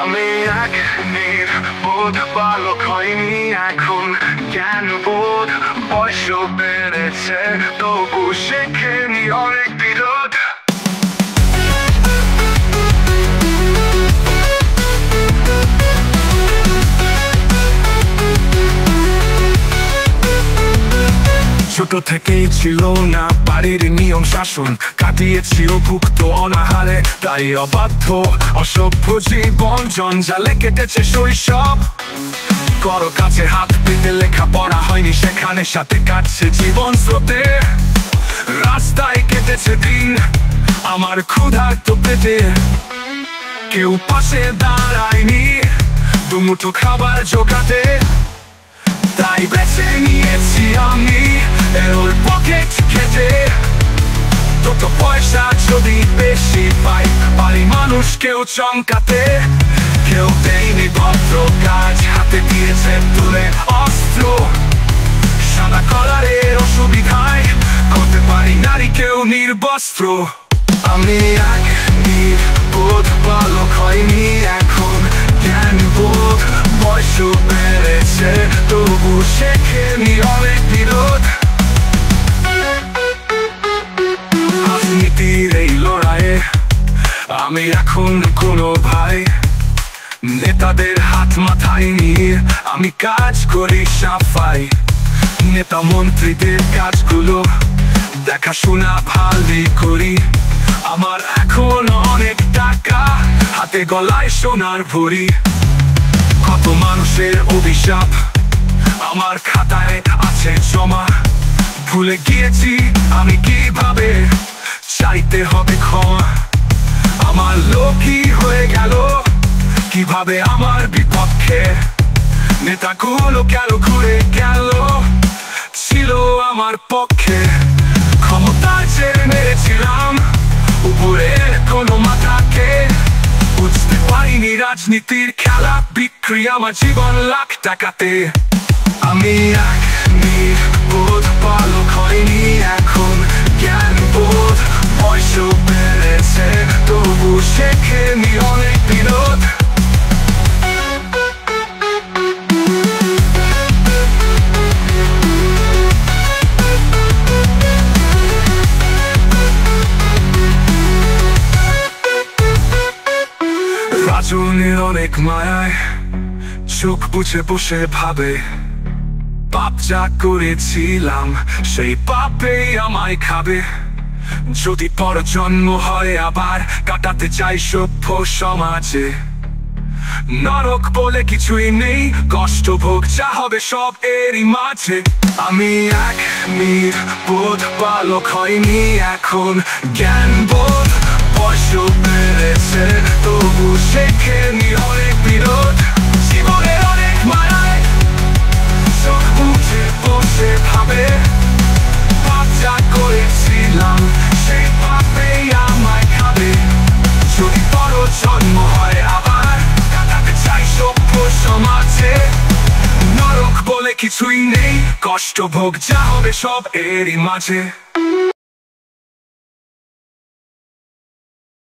আমি এক নির্বোধ বালক হইনি এখন, জ্ঞান বোধ বয়স বেড়েছে, তবু শেখেনি অনেক বিরোধ। ছোট থেকেই ছিল না বাড়ির নিয়ম শাসন, কাটিয়েছি অভুক্ত অনাহারে, তাই অবাধ্য অসভ্য জীবন জঞ্জালে কেটেছে শৈশব। কারো কাছে হাত পেতে লেখা পড়া হয়নি সেখানে, সাথে কাটছে জীবন স্রোতে। রাস্তায় কেটেছে দিন আমার ক্ষুধার্ত পেটে, কেউ পাশে দাঁড়ায়নি দুমুঠো খাবার জোগাতে। তাই বেছে নিয়েছি আমি ওর পকেট খেতে, তত পয়সা যদি বেশি পাই পারি মানুষকেও চমকাতে। কেউ দেয়নি ভদ্র কাজ, হাতে দিয়েছে তুলে অস্ত্র, সাদা কলারের অসুবিধায় করতে পারি নারীকেও নির্বস্ত্র। আমি এক নির্বোধ বালক হইনি এখন, জ্ঞান বোধ বয়স বেড়েছে, তবু শেখেনি অনেক বিরোধ। রাজনীতির এই লড়াইয়ে আমি এখন কোনো ভাই, নেতাদের হাত মাথায় নিয়ে আমি কাজ করি সাফাই। নেতা মন্ত্রীদের কাজগুলো দেখাশোনা ভালোই করি, আমার এখন অনেক টাকা হাতে গলায় সোনার ভরি। কত মানুষের অভিশাপ আমার খাতায় আছে জমা, ভুলে গিয়েছি আমি কিভাবে চাইতে হবে ক্ষমা। আমার লোকই হয়ে গেল কিভাবে আমার বিপক্ষে, নেতাগুলো কেন ঘুরে গেল ছিল আমার পক্ষে। ক্ষমতার চেয়ে মেরেছিলাম উপরের কোনো মাথাকে, বুঝতে পারিনি রাজনীতির খেলা বিক্রি আমার জীবন লাখ টাকাতে। আমি এক নির্বোধ বালক হইনি এখন, জ্ঞান বোধ বয়স বেড়েছে, তবু শেখেনি অনেক বিরোধ। রাজনীতির অনেক মায়ায় চোখ বুঝে বসে ভাবে, পাপ যা করেছিলাম সেই পাপেই আমায় খাবে। যদি পর জন্ম হয় আবার কাটাতে চাই সভ্য সমাজে, নরক বলে কিছুই নেই, কষ্ট ভোগ যা হবে সব এরই মাঝে। আমি এক নির্বোধ বালক হইনি এখন, জ্ঞান বোধ বয়স বেড়েছে, তবু শেখেনি অনেক বিরোধ। জীবনের অনেক মায়ায় চোখ বুঝে বসে ভাবে, পাপ যা করেছিলাম সেই পাপেই আমায় খাবে। যদি পর জন্ম হয় আবার কাটাতে চাই সভ্য সমাজে, নরক বলে কিছুই নেই, কষ্ট ভোগ যা হবে সব এরই মাঝে।